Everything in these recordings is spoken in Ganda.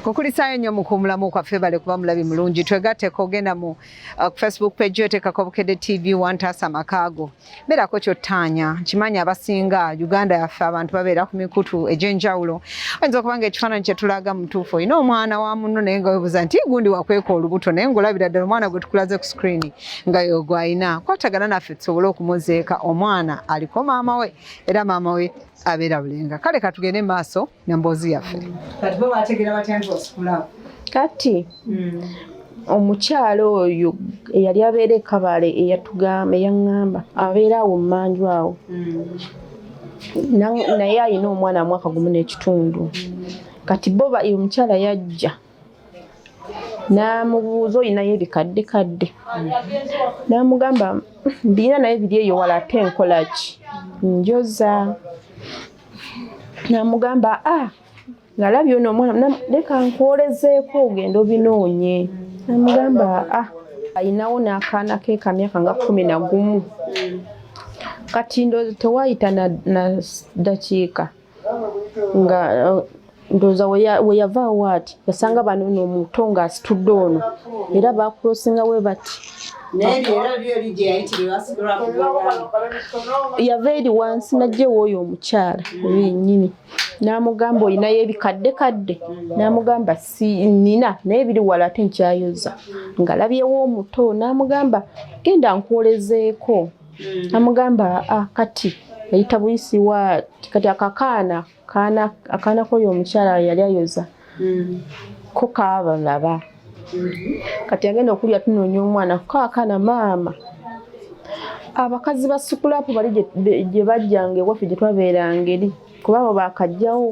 Kukulisayo nnyo mukumulamu kwaffe bale kuba mulabi mulungi twegatteko ogenda mu Facebook page oteekako Bukedde TV wantaasa makaago beerako kyottaanya kimanyi abasinga Uganda yaffe abantu babeera ku mikutu egy'enjawulo oyinza okuba nga ekifaananyi kye tulaga mu tuufu olina omwana wa munno naye nga weebuuza nti gundi wakweka olubuto naye ng'olabira ddala omwana gwe tukulaze ku screen nga y'ogwayina kwatagana naffe tusobole okumuzeeka omwana aliko maama we era maama we abeera bulenga kale katugende maaso nemboozi yaffe kati bo baategeera batya nti wasikulawo kati omukyalo oyo eyali abeera e Kabale eyaŋŋamba abeera awo mmanju awo naye alina omwana mwaka gumu n'ekitundu kati bo omukyala yajja n'amubuuza olinayo ebikaddekadde n'amugamba mbirina naye biri eyo wala ate nkola ki njoza n'amugamba ngalabye ono omwana leka nkwolezeeko ogenda obinoonye n'amugamba ayinawo n'akaana ke kamyaka nga 11 kati ndowooza tewaayita na dakiika nga ndowooza we yavaawo ati yasanga bano n'omuto ng'asitudde ono era baakulosinga we bati yava eri wansi najjewo oyo omukyala yennyini n'amugamba olinayo ebikaddekadde n'amugamba si nina naye biri wala ate nkyayoza ngalabyewo omuto n'amugamba genda nkwolezeeko n'amugamba kati yayita buyisi wa kati akaana koyo omukyala yali ayoza ko kaabalaba kati agenda okulya tunoonya omwana kaakana maama abakazi ba Sukulapu bali gye bajjanga ewaffe gye twabeeranga eri kuba abo baakajjawo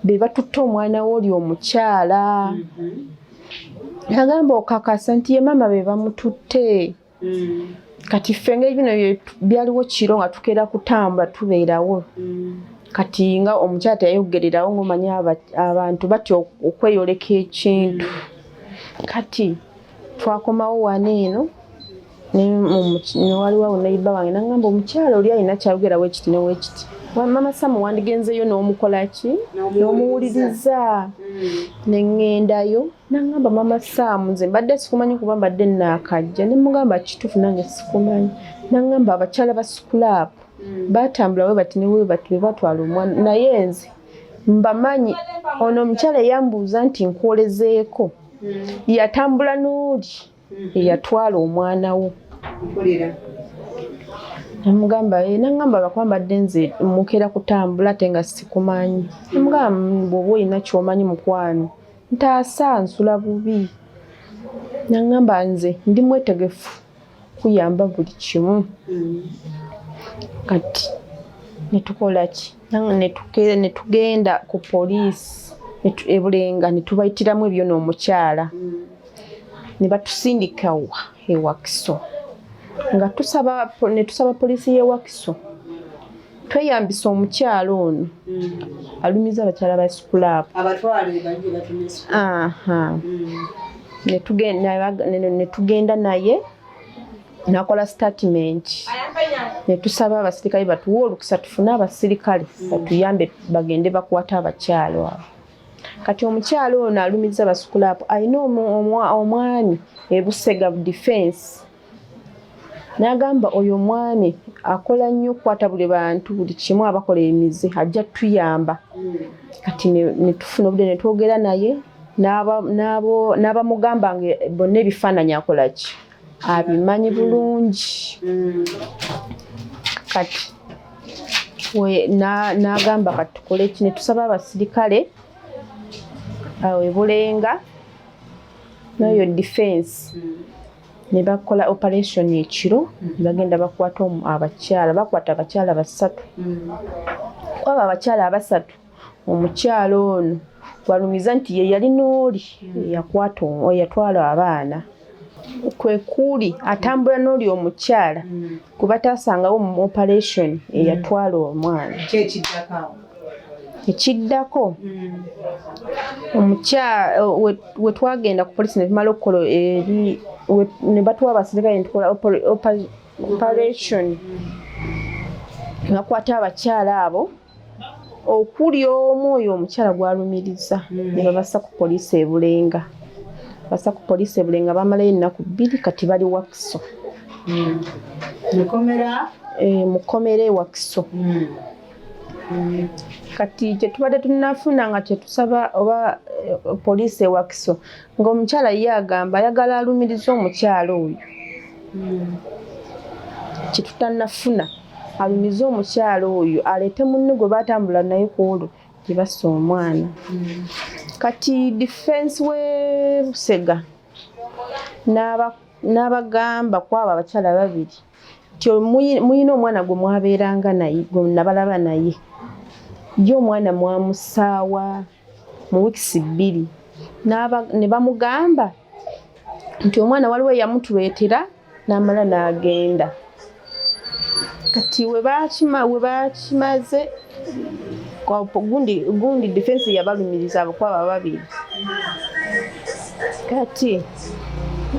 be batutte omwana we oli omukyala agamba okakasa nti ye maama be bamututte kati ffe engeri bino byaliwo kiro nga tukeera kutambula tubeerawo kati nga omukyala teyayogererawo ng'omanyi abantu batya okweyoleka ekintu kati twakomawo wano eno waliwo awo neiba wange n'angamba omukyala oli alina kyayogerawo ekiti newekiti mama Samu wandigenzeyo n'omukola ki n'omuwuliriza neŋŋendayo n'angamba mama Samu nze mbadde sikumanyi kuba mbadde naakajja ne mugamba kituufu nange sikumanyi n'angamba abakyala ba Sukulapu baatambula we bati ne we bati be batwala omwana naye nze mbamanyi ono omukyala eyambuuza nti nkwolezeeko yatambula n'oli eyatwala omwana wo n'angamba bakuba mbadde nze mukeera kutambula ate nga sikumanyi n'amugamba bw'oba olina ky'omanyi mukwano ntaasa nsula bubi n'angamba nze ndi mwetegefu kuyamba buli kimu kati netukola ki ne tugenda ku poliisi ebulenga ne tubayitiramu ebyo n'omukyala ne batusindikawa e Wakiso nga ne tusaba poliisi y'e Wakiso tweyambisa omukyala ono alumiza abakyala ba Sukulapu ne tugenda naye nakola statement ne tusaba abasirikale batuwa olukisa tufune abasirikale batuyambe bagende bakwata abakyala abo kati omukyala ono alumiza ba Sukulapu alina omwami Busega Defense n'agamba oyo omwami akola nnyo okukwata buli bantu buli kimu abakola emize ajja tuyamba kati ne tufuna obudde ne twogera naye n'abamugamba nga bonna ebifaananyi akola ki abimanyi bulungi kati n'agamba kati tukole ki ne tusaba abasirikale ebulenga n'oyo defense ne bakola operation ekiro ne bagenda bakwata abakyala 3 kwaba abakyala 3 omukyala ono walumiza nti ye yali n'oli yatwala abaana kwekuli atambula n'oli omukyala kuba taasangawo mu operation eyatwala omwana ekiddako omukyala wetwagenda ku poliisi ne tumala okukola eri ne batuwa abasirikale ne tukola operation bakwata abakyala abo okuli omwoyo omukyala gwalumiriza ne babassa ku poliisi e Bulenga. Bassa ku poliisi e Bulenga bamalayo ennaku 2 kati bali Wakiso. Mukomera e Wakiso. Kati kyetubadde tunafuna nga kyetusaba oba poliisi e Wakiso ng'omukyala ye agamba ayagala alumiriza omukyala oyo. Kyetutanafuna alumize omukyala oyo aleete munne gwe batambula naye ku olwo gye bassa omwana. Kati defense we Busega n'abagamba kwabo abakyala babiri nti muyina omwana gwe mwabeeranga naye gwe nabalaba naye ye omwana mwamusaawa mu wiikisi 2 ne bamugamba nti omwana waliwo yamutuleetera n'amala n'agenda. Kati we bakimaze gundi defense yabalumiriza abakwaba babiri. Kati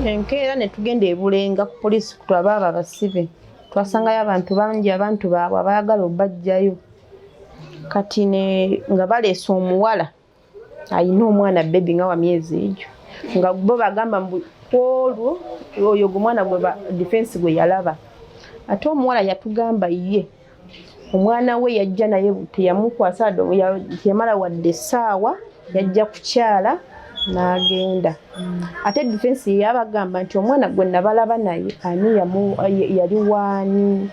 enkeera ne tugenda e Bulenga ku poliisi kutwaba abo abasibe twasangayo abantu bangi abantu baabwe abaagala obajjayo. Kati nga baleese omuwala ayina omwana bebi nga wa myezi egyo nga bo bagamba mbu olwo oyo gumwana gwe defense gwe yalaba. Ate omuwala yatugamba ye omwana we yajja naye teyamukwasa yamala wadde essaawa yajja kukyala n'agenda. Ate defense yabagamba nti omwana gwe nabalaba naye ani yali waani.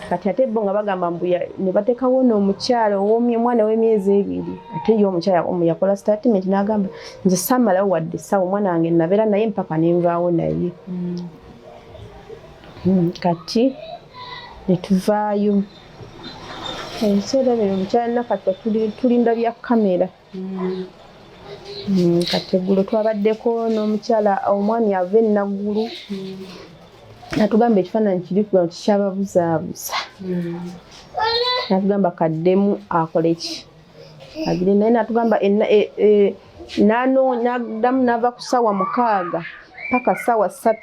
Kati ate bo nga bagamba mbu ne bateekawo n'omukyala omwana w'emyezi 2 ate ye omukyala yakola statement n'agamba nze saamalawo wadde essaawa omwana wange nabeera naye mpaka nenvaawo naye. Kati ne tuvaayo ebiseera bino omukyala nakati tulinda bya kamera. Kati eggulo twabaddeko n'omukyala omwami ava e Naggulu natugamba ekifaananyi kiri kikyababuzaabuza. Natugamba kaddemu akole ki agire naye natugamba n'addamu n'ava ku ssaawa 6 paka ssaawa 3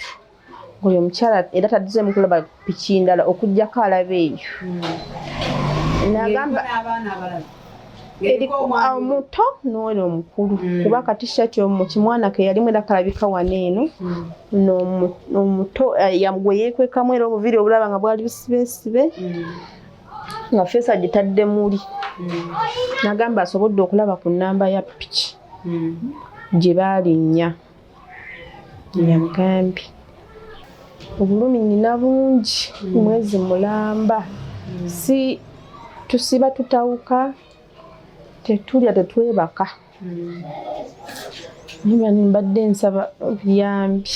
ng'oyo omukyala era tadduzeemu kulaba piki ndala okuggyako alaba eyo. N'agamba omuto n'oli omukulu kuba katisati kimwana ke yalimu era kalabika wano eno n'omuto gwe yeekwekamu era obuviri obulaba nga bwali busibesibe nga feesa gitadde muli. N'agamba asobodde okulaba ku nnamba ya piki gye baalinnya. Yamugambye obulumi nina bungi mwezi mulamba si tusiba tutawuka tetulya tetwebaka. Mbadde nsaba buyambi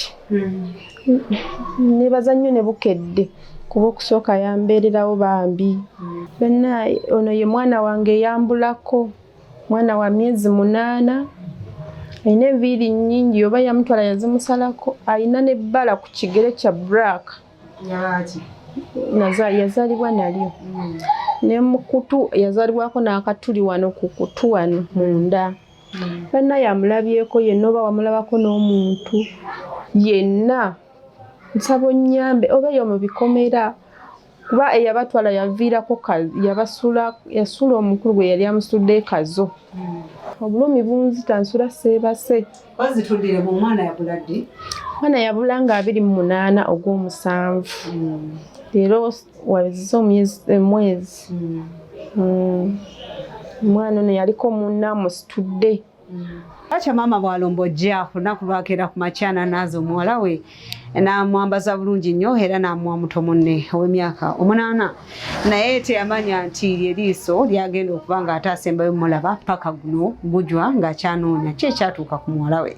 nebaza nnyo ne bukedde kuba okusooka yambeererawo bambi. Benna ono ye mwana wange yambulako mwana wa myezi 8 ayina enviiri nnyingi oba yamutwala yazimusalako ayina n'ebbala ku kigere kya black yazaalibwa nalyo ne mu kutu yazaalibwako n'akatuli wano ku kutu wano munda. Banna yamulabyeko yenna oba wamulabako n'omuntu yenna nsaba onnyambe oba yo mu bikomera kuba eyabatwala yaviirako yasula omukulu gwe yali amusudde kazo. Obulumi bunzita nsula seebase. Wazituddire mu mwana yabula ddi? Mwana yabula nga 28 ogw'omusanvu. Leero wabiziza omwezi. Omwana ono yaliko munne amusitudde. Lwaki maama bw'alombojja ku lunaku lwakeera ku makyana naazo omuwala we n'amwambaza bulungi nnyo era n'amuwa muto munne ow'emyaka 8 naye teyamanya nti lyeriiso lyagenda okuba ng'ate asembayo mulaba paka guno gujwa ng'akyanoonya ki ekyatuuka ku muwala we.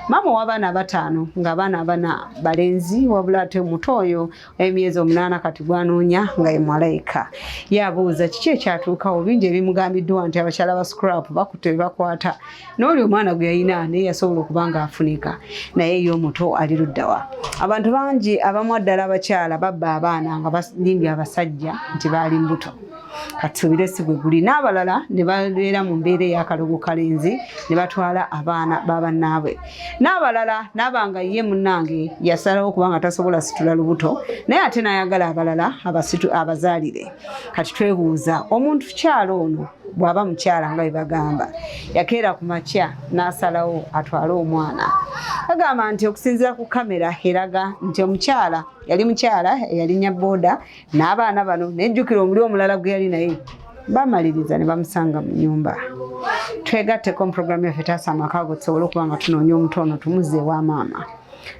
Maama w'abaana 5 ng'abaana 4 balenzi wabula ate omuto oyo emyezi 8 kati gwanoonya nga ye muwalaika. Yabuuza kiki ekyatuukawo bingi ebimugambiddwa nti abakyala ba scrap bakutte bebakwata n'oli omwana gwe yalina naye yasobola okuba ng'afunika naye ye omuto ali luddawa. Abantu bangi abamu ddala abakyala babba abaana nga balimbye abasajja nti baali mbuto. Katubire si gwe guli n'abalala ne babeera mu mbeera ey'akalogo kalenzi ne batwala abaana b'abannaabwe. N'abalala n'abanga ye munnange yasalawo okuba nga tasobola situla lubuto naye ate n'ayagala abalala abazaalire. Kati twebuuza omuntu kyalo ono bwaba mukyala nga bebagamba yakeera ku makya n'asalawo atwale omwana agamba nti okusinziira ku kamera eraga nti omukyala yali nyabooda n'abaana bano nejjukira omuli omulala gwe yali naye bamaliriza ne bamusanga mu nyumba. Twegatteko mu programu yaffe Taasa Amakaago tusobole okuba nga tunoonya omutono tumuze ewa maama.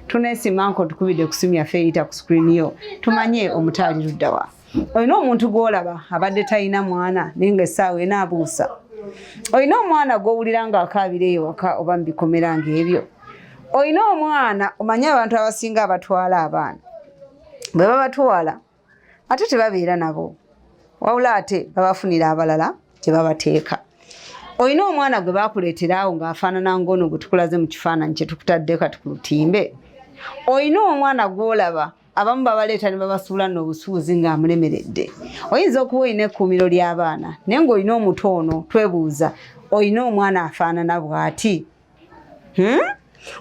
Tuneesima nko tukubidde ku simu yaffe eyita ku screen yo tumanye omutaali luddawa. Olina omuntu gw'olaba abadde talina mwana naye ng'essaawa enaabuusa. Olina omwana gw'owulira ng'akaabira ewaka oba mu bikomera ng'ebyo. Olina omwana omanye abantu abasinga abatwala abaana bwe babatwala ate tebabeera nabo wabula ate babafunira abalala tebabateeka. Olina omwana gwe baakuleeterawo ng'afaanana ng'ono gwe tukulaze mu kifaananyi kye tukutadde kati ku lutimbe. Olina omwana gw'olaba abamu babaleeta ne babasuula n'obusuuzi ng'amulemeredde. Oyinza okuba olina ekkuumiro ly'abaana naye ng'olina omuto ono twebuuza olina omwana afaanana bw'ati?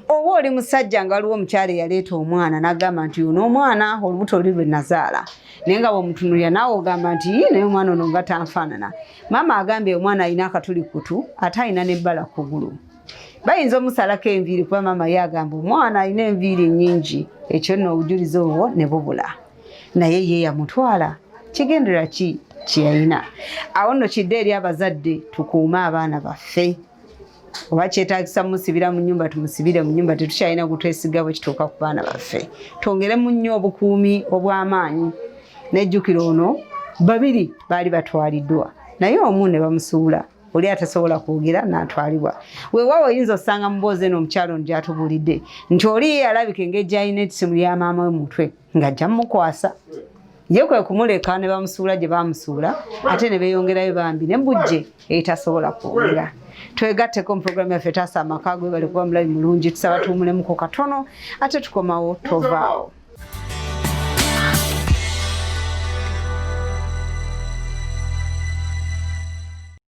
Oba oli musajja nga waliwo omukyala eyaleeta omwana n'agamba nti ono omwana olubuto oli lwe nazaala naye nga bw'omutunuulira naawe ogamba nti naye omwana ono nga tanfaanana. Maama agambye omwana alina akatuli kutu ate alina n'ebbala kugulu. Bayinza omusalako enviiri kuba maama ye agamba omwana alina enviiri nnyingi ekyo nno obujulizi obwo ne bubula naye ye yamutwala kigendera ki kyeyalina. Awo nno kidde eri abazadde tukuume abaana baffe. Oba kyetaagisa musibira mu nnyumba tumusibire mu nnyumba tetukyalina gutwesiga bwe kituuka ku baana baffe. Twongeremu nnyo obukuumi obw'amaanyi. Nejjukira ono babiri baali batwaliddwa naye omu ne bamusuula oli atasobola kwogera n'atwalibwa. Weewaawo oyinza osanga mu mboozi eno omukyalo ono gy'atubuulidde nti oli alabika engeri gy'alina essimu lya maama we mu mutwe ng'ajja mmukwasa. Ye kwe kumuleka ne bamusuula gye baamusuula ate ne beeyongerayo bambi ne bujje etasobola kwogera. Twegatteko mu programu yaffe Taasa Amakaago bali kuba mulabi mulungi tusaba tuwumulemuko katono ate tukomawo tovaawo.